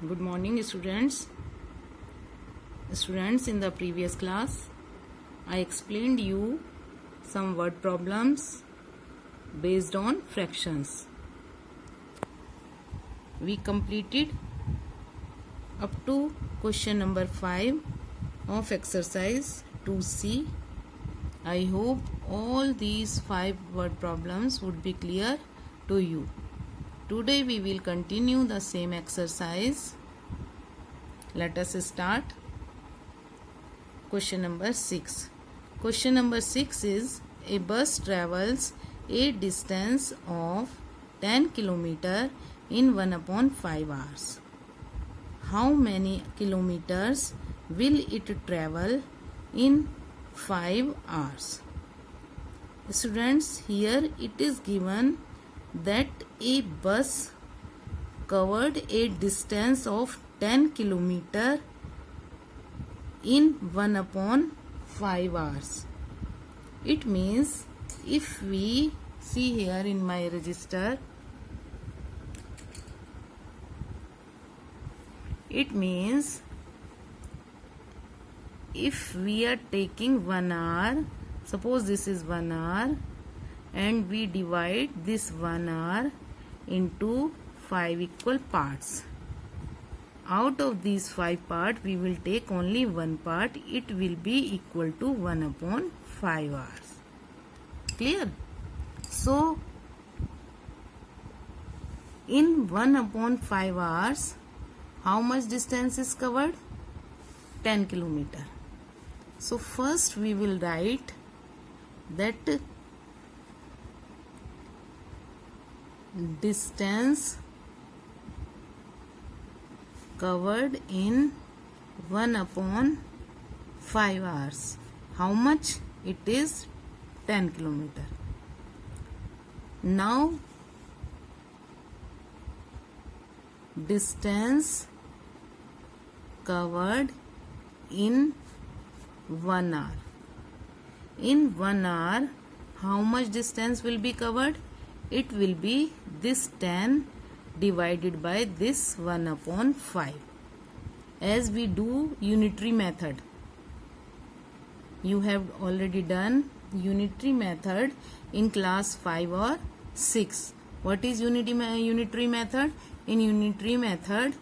Good morning, students. In the previous class, I explained you some word problems based on fractions. We completed up to question number 5 of exercise 2C. I hope all these 5 word problems would be clear to you. Today we will continue the same exercise. Let us start. Question number 6. Question number 6 is: a bus travels a distance of 10 km in 1/5 hours. How many kilometers will it travel in 5 hours? Students, here it is given that a bus covered a distance of 10 km in 1/5 hours. It means, if we see here in my register, it means if we are taking 1 hour, suppose this is 1 hour, and we divide this 1 hour into 5 equal parts. Out of these 5 parts, we will take only one part. It will be equal to 1/5 hours. Clear? So, in 1/5 hours, how much distance is covered? 10 km. So, first we will write that distance covered in 1/5 hours. How much? It is 10 km. Now, distance covered in 1 hour. In 1 hour, how much distance will be covered? It will be this 10 divided by this 1/5. As we do unitary method, you have already done unitary method in class 5 or 6. What is unitary method? In unitary method,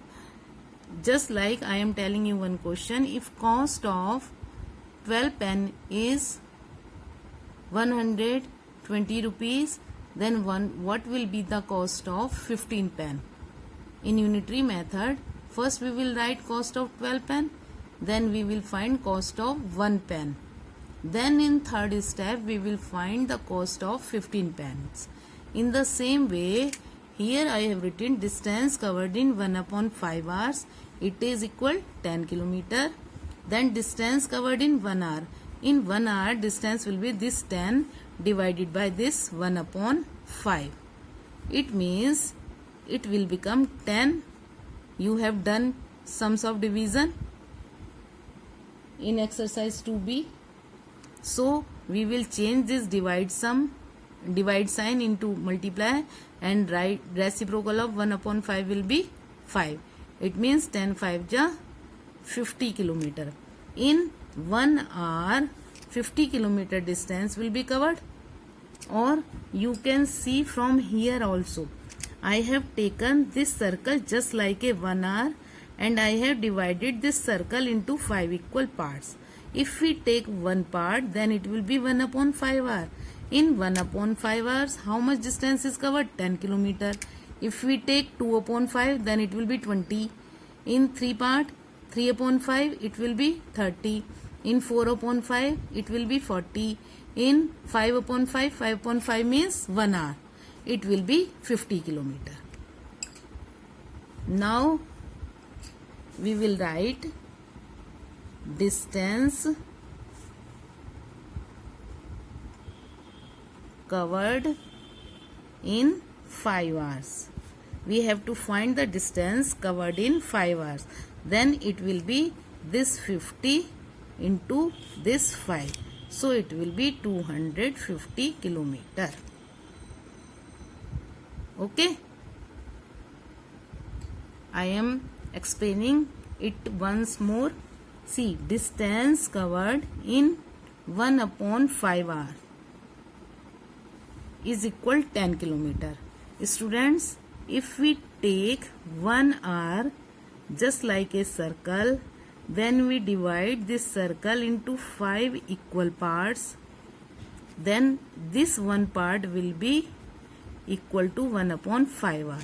just like I am telling you one question, if cost of 12 pen is 120 rupees, then what will be the cost of 15 pen? In unitary method, first we will write cost of 12 pen, then we will find cost of 1 pen. Then in third step, we will find the cost of 15 pens. In the same way, here I have written distance covered in 1/5 hours. It is equal 10 km. Then distance covered in 1 hour. In 1 hour, distance will be this 10 divided by this 1/5. It means it will become 10. You have done sums of division in exercise 2B. So, we will change this divide sign into multiply, and write reciprocal of 1/5 will be 5. It means 10 5 ja 50 km. In 1 hour, 50 km distance will be covered. Or you can see from here also, I have taken this circle just like a 1 hour, and I have divided this circle into 5 equal parts. If we take one part, then it will be 1/5 hour. In 1/5 hours, how much distance is covered? 10 km. If we take 2/5, then it will be 20. In 3 part, 3/5, it will be 30. In 4/5, it will be 40. In 5/5, 5/5 means 1 hour. It will be 50 km. Now, we will write distance covered in 5 hours. We have to find the distance covered in 5 hours. Then it will be this 50 into this 5. So it will be 250 km. Okay. I am explaining it once more. See, distance covered in 1 upon 5 hour is equal 10 kilometer. Students, if we take 1 hour just like a circle, then we divide this circle into 5 equal parts, then this one part will be equal to 1 upon 5 hour.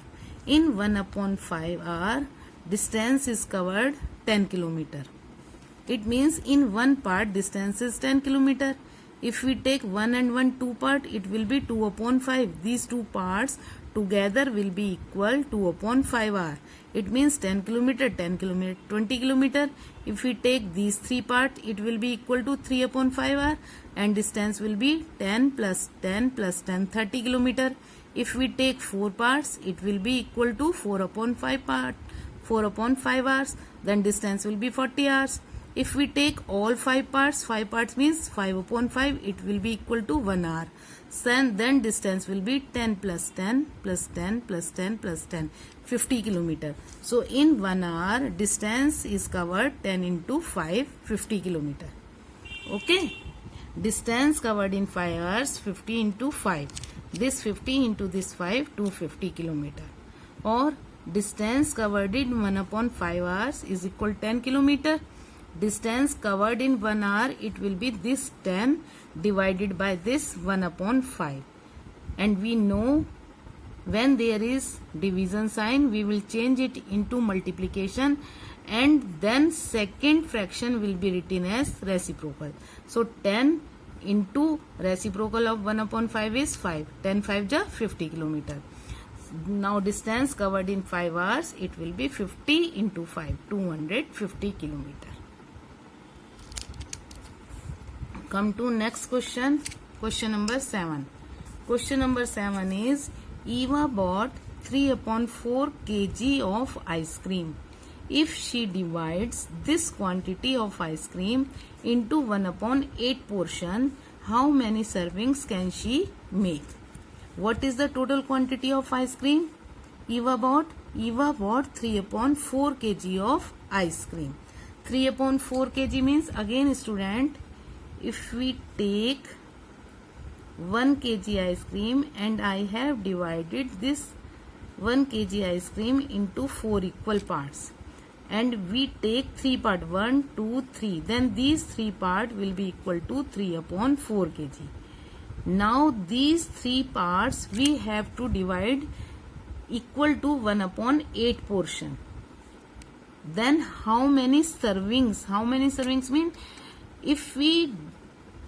In 1 upon 5 hour, distance is covered 10 kilometer. It means in one part distance is 10 kilometer. If we take 1 and 1 2 part, it will be 2 upon 5. These two parts together will be equal 2 upon 5 hour. It means 10 kilometer, 10 kilometer, 20 kilometer. If we take these three parts, it will be equal to 3 upon 5 hour, and distance will be 10 plus 10 plus 10, 30 kilometer. If we take 4 parts, it will be equal to 4 upon 5 part, 4 upon 5 hours, then distance will be 40 hours. If we take all 5 parts means 5 upon 5, it will be equal to 1 hour. Then distance will be 10 plus 10 plus 10 plus 10 plus 10, 50 kilometer. So in 1 hour, distance is covered 10 into 5, 50 kilometer. Okay. Distance covered in 5 hours, 50 into 5. This 50 into this 5, 250 kilometer. Or distance covered in 1 upon 5 hours is equal 10 kilometer. Distance covered in 1 hour, it will be this 10 divided by this 1 upon 5. And we know when there is division sign, we will change it into multiplication, and then second fraction will be written as reciprocal. So 10 into reciprocal of 1 upon 5 is 5. 10 5 ja 50 kilometer. Now distance covered in 5 hours, it will be 50 into 5, 250 kilometer. Come to next question, question number 7. Question number 7 is, Eva bought 3 upon 4 kg of ice cream. If she divides this quantity of ice cream into 1 upon 8 portion, how many servings can she make? What is the total quantity of ice cream Eva bought? Eva bought 3 upon 4 kg of ice cream. 3 upon 4 kg means, again student, if we take 1 kg ice cream and I have divided this 1 kg ice cream into 4 equal parts, and we take 3 part, 1, 2, 3, then these 3 part will be equal to 3 upon 4 kg. Now these 3 parts we have to divide equal to 1 upon 8 portion. Then how many servings? How many servings mean, if we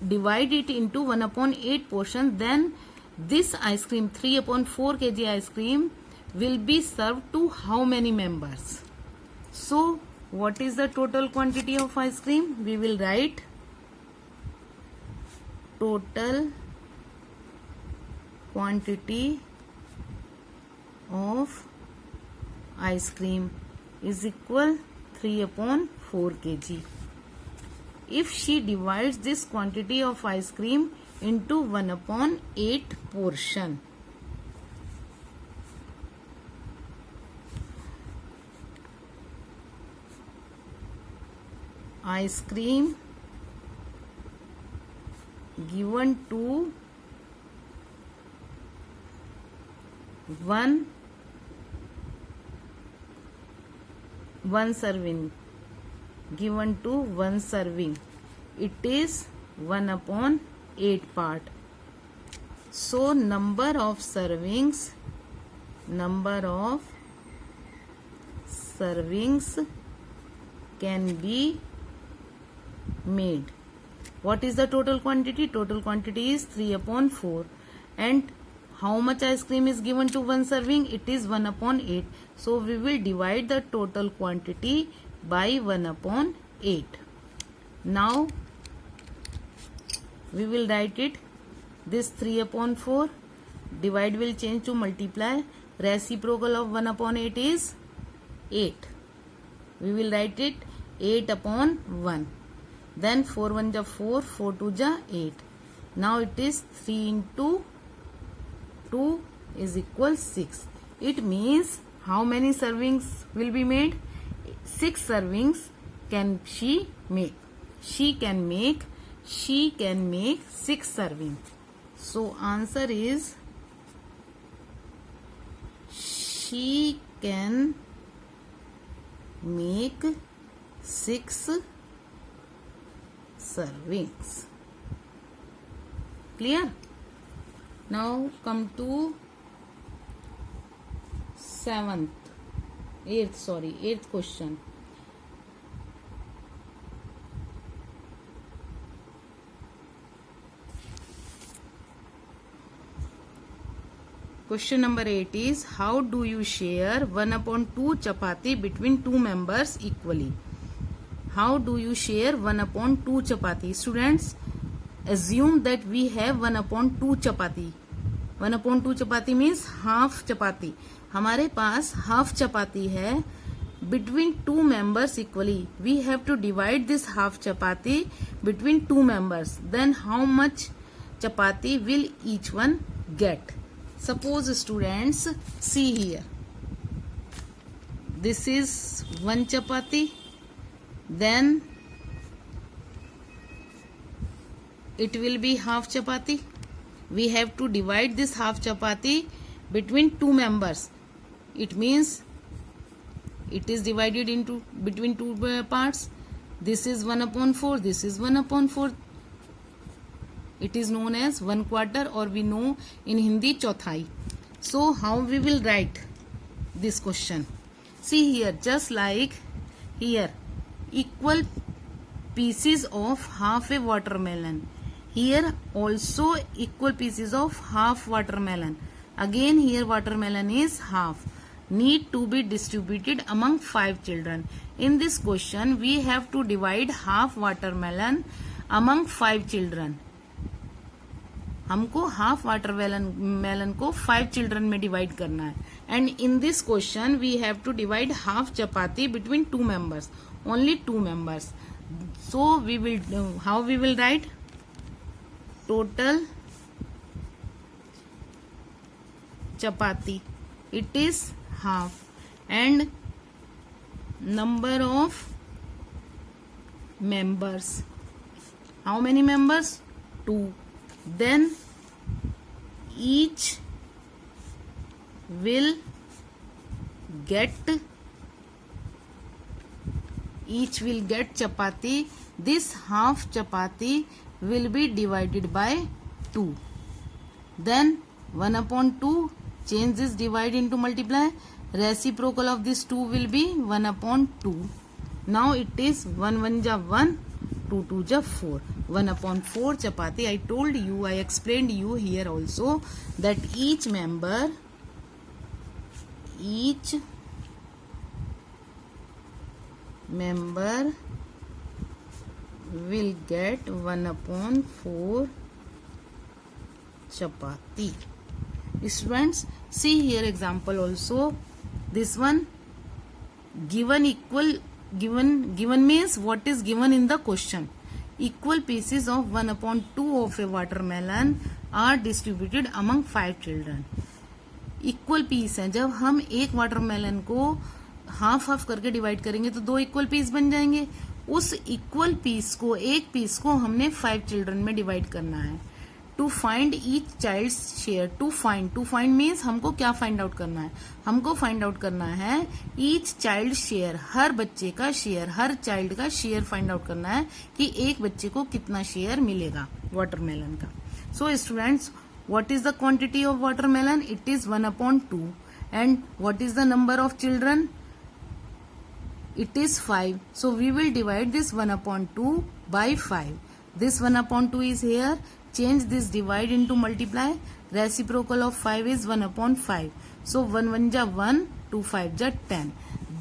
divide it into 1 upon 8 portion, then this ice cream, 3 upon 4 kg ice cream, will be served to how many members? So what is the total quantity of ice cream? We will write total quantity of ice cream is equal 3 upon 4 kg. If she divides this quantity of ice cream into 1 upon 8 portion, ice cream given to one serving, given to 1 serving, it is 1 upon 8 part. So number of servings can be made. What is the total quantity? Total quantity is 3 upon 4. And how much ice cream is given to 1 serving? It is 1 upon 8. So we will divide the total quantity by 1 upon 8. Now we will write it. This 3 upon 4, divide will change to multiply. Reciprocal of 1 upon 8 is 8. We will write it 8 upon 1. Then 4 1 ja 4, 4 2 ja 8. Now it is 3 into 2 is equal 6. It means how many servings will be made? 6 servings can she make? She can make 6 servings. So answer is she can make 6 servings. Clear? Now come to eighth question. Question number 8 is, how do you share 1/2 chapati between 2 members equally? How do you share 1/2 chapati? Students, assume that we have 1/2 chapati. 1/2 chapati means half chapati. हमारे पास half chapati है. Between 2 members equally, we have to divide this half chapati between 2 members. Then how much chapati will each one get? Suppose students, see here, this is 1 chapati, then it will be half chapati. We have to divide this half chapati between 2 members. It means it is divided into between 2 parts. This is 1/4, this is 1/4. It is known as 1/4, or we know in Hindi चौथाई. So how we will write this question? See here, just like here, equal pieces of half a watermelon. Here also equal pieces of half watermelon. Again here watermelon is half. Need to be distributed among 5 children. In this question we have to divide half watermelon among 5 children. हमको half watermelon को 5 children में divide करना है. And in this question we have to divide half chapati between 2 members, only 2 members. So we will, how we will write? Total chapati, it is half, and number of members, how many members? 2. Then each will get chapati. This half chapati will be divided by 2. Then 1/2, change this divide into multiply. Reciprocal of this 2 will be 1/2. Now it is 1 1 ja 1, 2 2 ja 4. 1/4 chapati. I told you, I explained you here also that each member will get 1/4 chapati. Students, see here example also. This one given means what is given in the question. Equal pieces of 1/2 of a watermelon are distributed among 5 children. Equal piece है. जब हम एक watermelon को half half करके divide करेंगे तो 2 equal peace बन जाएंगे. उस इक्वल पीस को, एक पीस को हमने 5 चिल्ड्रन में डिवाइड करना है. To find each child share. To find means हमको क्या फाइंड आउट करना है? हमको फाइंड आउट करना है ईच चाइल्ड शेयर, हर बच्चे का शेयर, हर चाइल्ड का शेयर फाइंड आउट करना है कि एक बच्चे को कितना शेयर मिलेगा वाटरमेलन का. So students, what is the quantity of watermelon? It is 1/2. And what is the number of children? It is 5. So we will divide this 1/2 by 5. This 1/2 is here. Change this divide into multiply. Reciprocal of 5 is 1/5. So 1 1 ja 1, 2 5 ja 10.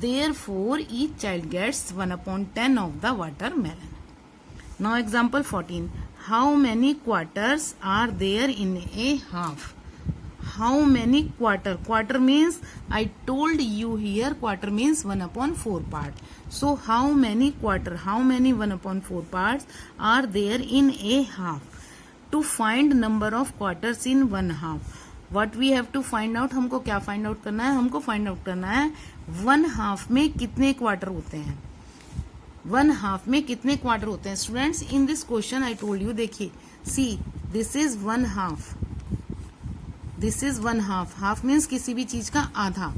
Therefore each child gets 1/10 of the watermelon. Now example 14. How many quarters are there in a half? How many quarter? Quarter means, I told you here, quarter means 1/4 part. So how many quarter? How many 1/4 parts are there in a half? To find number of quarters in one half, what we have to find out, हमको क्या find out करना है, हमको find out करना है 1/2 में कितने quarter होते हैं, 1/2 में कितने क्वार्टर होते हैं students. In this question I told you, देखिए see this is 1/2, this is 1/2, half means किसी भी चीज का आधा,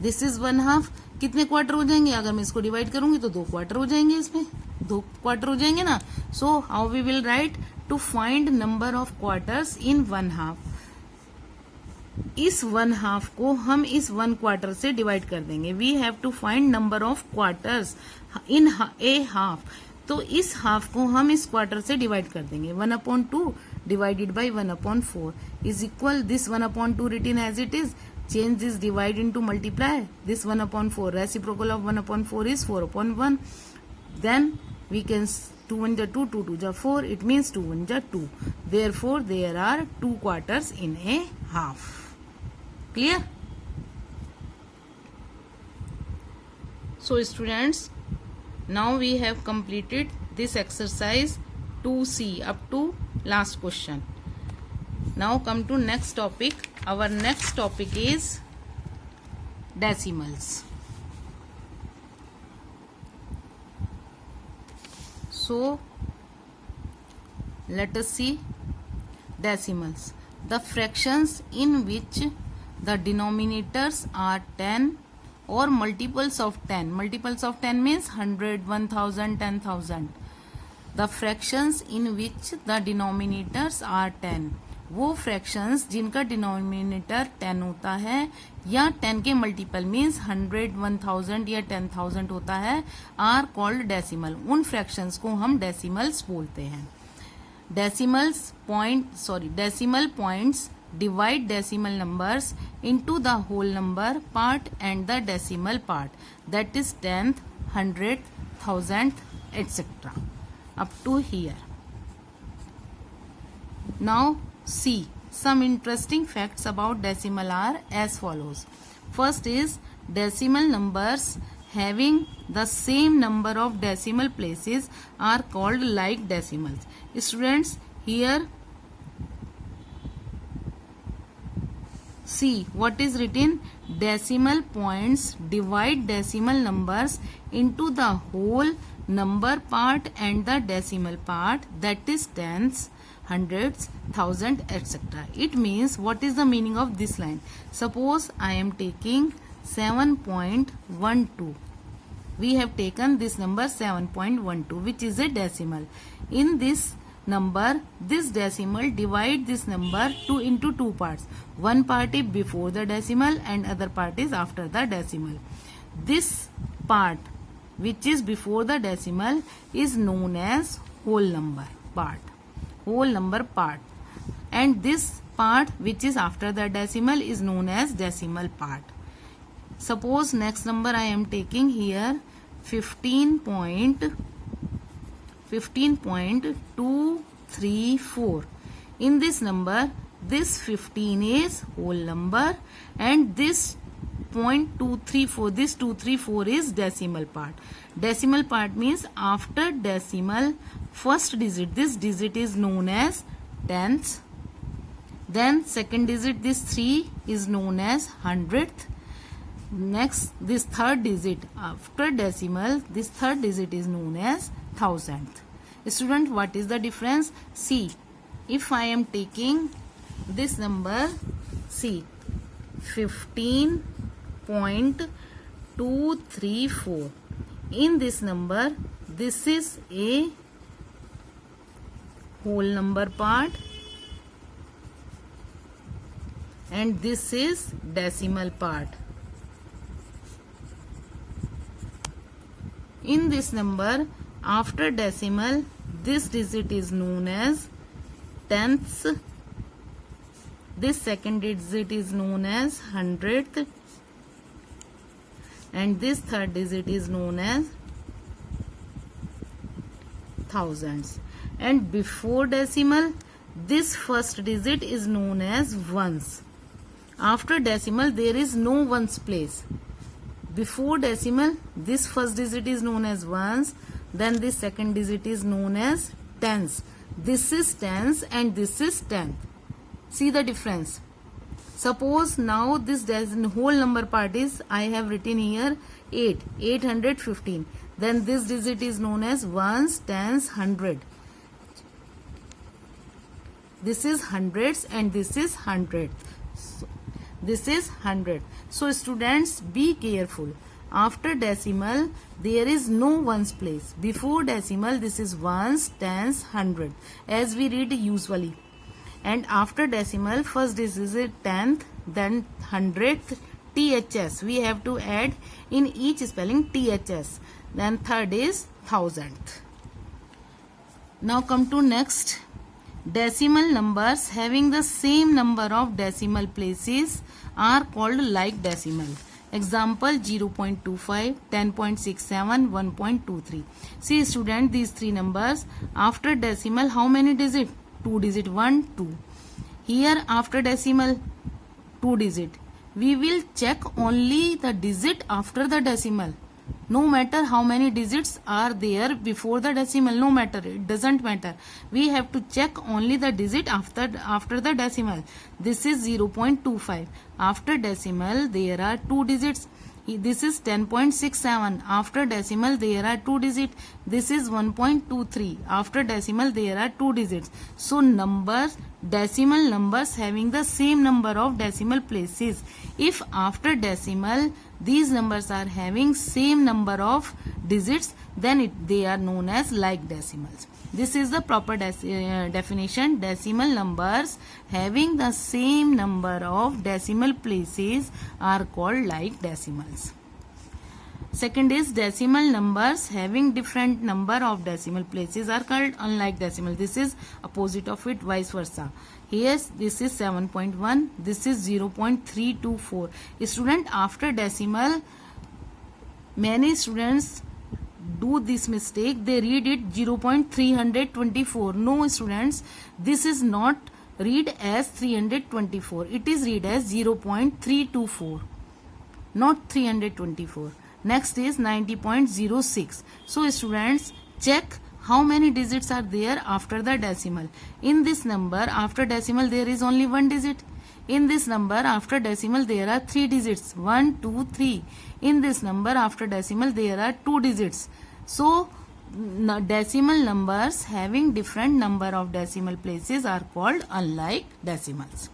दिस इज 1/2, कितने क्वार्टर हो जाएंगे, अगर मैं इसको डिवाइड करूंगी तो 2 क्वार्टर हो जाएंगे, इसमें 2 क्वार्टर हो जाएंगे ना। So how we will write, to find number of quarters in 1/2, इस 1/2 को हम इस 1 क्वार्टर से डिवाइड कर देंगे। We have to find number of quarters in a half, तो इस हाफ को हम इस क्वार्टर से डिवाइड कर देंगे। 1/2 divided by 1/4 is equal, this 1/2 written as it is, change this divide into multiply, this 1/4, reciprocal of 1/4 is 4/1, then we can 2 1 ja 2, 2 2 ja 4, it means 2 1 ja 2, therefore there are 2 quarters in a half. Clear? So students, now we have completed this exercise 2C up to last question. Now come to next topic. Our next topic is decimals. So let us see decimals. The fractions in which the denominators are 10 or multiples of 10. Multiples of 10 means 100, 1000, 10,000. The fractions in which the denominators are 10. वो fractions जिनका denominator 10 होता है या 10 के multiple means 100, 1000 या 10,000 होता है, are called decimal. उन फ्रैक्शंस को हम डेसिमल्स बोलते हैं। Decimal points divide decimal numbers into the whole number part and the decimal part, that is 10th, 100th, 1000th, etc. up to here. Now see, some interesting facts about decimal are as follows. First is, decimal numbers having the same number of decimal places are called like decimals. Students, here see what is written, decimal points divide decimal numbers into the whole number part and the decimal part, that is tenths, hundreds, thousand, etc. It means, what is the meaning of this line? Suppose I am taking 7.12. We have taken this number 7.12, which is a decimal. In this number, this decimal divide this number into 2 parts. One part is before the decimal and other part is after the decimal. This part which is before the decimal is known as whole number part. Whole number part, and this part which is after the decimal is known as decimal part. Suppose next number I am taking here 15.234. In this number, this 15 is whole number and this 0.234, this 234 is decimal part. Decimal part means after decimal first digit, this digit is known as tenths, then second digit, this 3 is known as hundredth, next this third digit after decimal, this third digit is known as thousandth. Student, what is the difference? See, if I am taking this number, see 15.234, in this number, this is a whole number part and this is decimal part. In this number, after decimal, this digit is known as tenths, this second digit is known as hundredth, and this third digit is known as thousands. And before decimal, this first digit is known as ones. After decimal, there is no ones place. Before decimal, this first digit is known as ones, then this second digit is known as tens. This is tens and this is tenth. See the difference. Suppose now this whole number part is, I have written here 815. Then this digit is known as ones, tens, hundred. This is hundreds and this is hundred. This is 100. So students, be careful. After decimal, there is no ones place. Before decimal, this is ones, tens, hundred, as we read usually. And after decimal, first this is a tenth, then hundredth, THS. We have to add in each spelling THS. Then third is thousandth. Now come to next. Decimal numbers having the same number of decimal places are called like decimal. Example 0.25, 10.67, 1.23. See student, these three numbers after decimal, how many digit? 2 digit, 1, 2. Here after decimal, 2 digit. We will check only the digit after the decimal. No matter how many digits are there before the decimal, no matter, it doesn't matter. We have to check only the digit after the decimal. This is 0.25. After decimal, there are 2 digits. This is 10.67. After decimal, there are 2 digits. This is 1.23. After decimal, there are 2 digits. So numbers, decimal numbers having the same number of decimal places. If after decimal these numbers are having same number of digits, then they are known as like decimals. This is the proper definition. Decimal numbers having the same number of decimal places are called like decimals. Second is decimal numbers having different number of decimal places are called unlike decimal. This is opposite of it, vice versa. Here this is 7.1, this is 0.324. Student, after decimal, many students do this mistake. They read it 0.324. No students, this is not read as 324. It is read as 0.324, not 324. Next is 90.06. So students, check how many digits are there after the decimal. In this number after decimal there is only one digit. In this number after decimal there are 3 digits, 1, 2, 3. In this number after decimal there are 2 digits. So decimal numbers having different number of decimal places are called unlike decimals.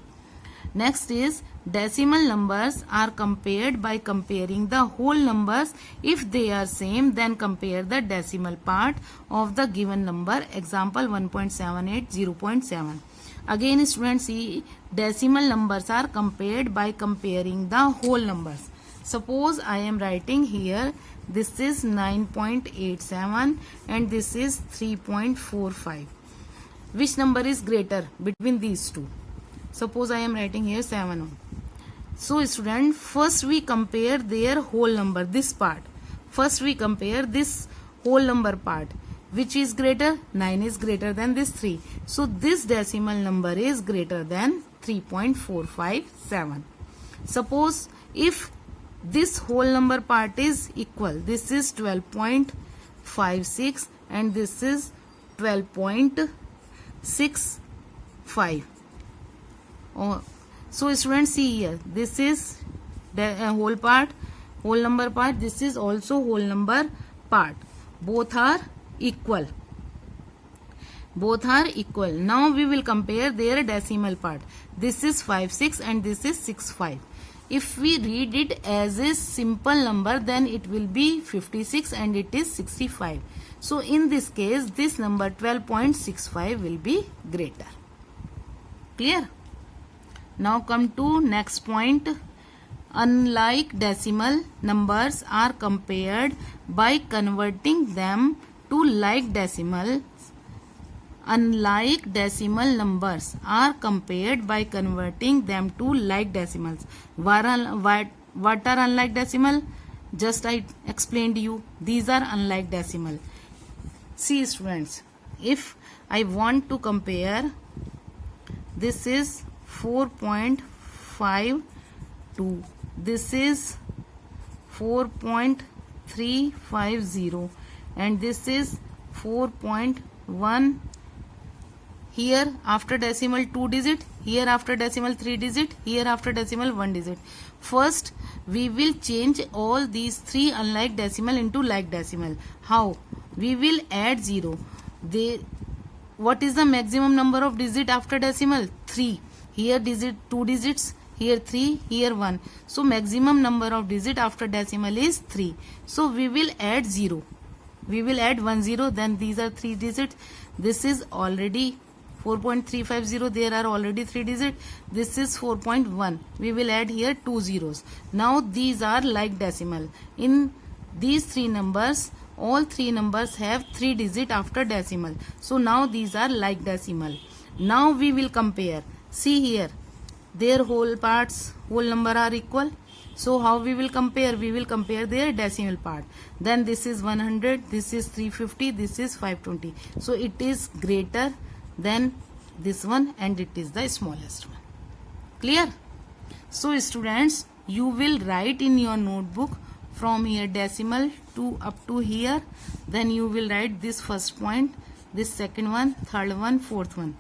Next is decimal numbers are compared by comparing the whole numbers. If they are same, then compare the decimal part of the given number. Example 1.78, 0.7. Again students, see, decimal numbers are compared by comparing the whole numbers. Suppose I am writing here, this is 9.87 and this is 3.45. Which number is greater between these two? Suppose I am writing here 7. So student, first we compare their whole number, this part. First we compare this whole number part. Which is greater? 9 is greater than this 3. So this decimal number is greater than 3.457. Suppose if this whole number part is equal, this is 12.56 and this is 12.65. So students, see here, this is the whole part, whole number part, this is also whole number part. Both are equal. Both are equal. Now we will compare their decimal part. This is 56 and this is 65. If we read it as a simple number, then it will be 56 and it is 65. So in this case, this number 12.65 will be greater. Clear? Now come to next point. Unlike decimal numbers are compared by converting them to like decimal. Unlike decimal numbers are compared by converting them to like decimals. What are unlike decimal? Just I explained you. These are unlike decimal. See students, if I want to compare, this is 4.52, this is 4.350 and this is 4.1. here after decimal 2 digit, here after decimal 3 digit, here after decimal 1 digit. First we will change all these three unlike decimal into like decimal. How? We will add 0. What is the maximum number of digit after decimal? 3. Here digit 2 digits, here 3, here 1. So maximum number of digit after decimal is 3. So we will add 0. We will add 1 0, then these are 3 digits. This is already 4.350, there are already 3 digits. This is 4.1. We will add here 2 zeros. Now these are like decimal. In these three numbers, all three numbers have 3 digits after decimal. So now these are like decimal. Now we will compare. See here, their whole parts, whole number are equal. So how we will compare? We will compare their decimal part. Then this is 100, this is 350, this is 520. So it is greater than this one and it is the smallest one. Clear? So students, you will write in your notebook from here decimal to up to here. Then you will write this first point, this second one, third one, fourth one.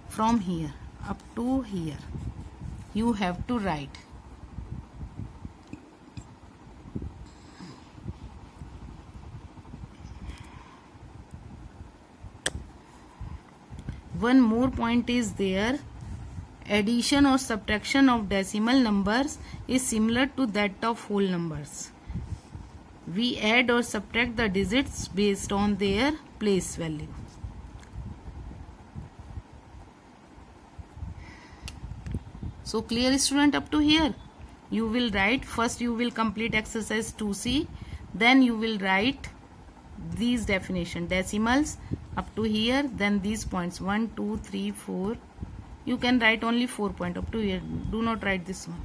From here up to here you have to write. One more point is there. Addition or subtraction of decimal numbers is similar to that of whole numbers. We add or subtract the digits based on their place value. So clear, student, up to here? You will write, first you will complete exercise 2C, then you will write these definition, decimals up to here, then these points 1, 2, 3, 4. You can write only 4 points up to here. Do not write this one.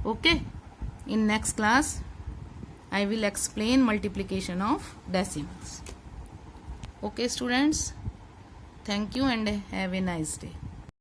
Okay. In next class, I will explain multiplication of decimals. Okay, students. Thank you and have a nice day.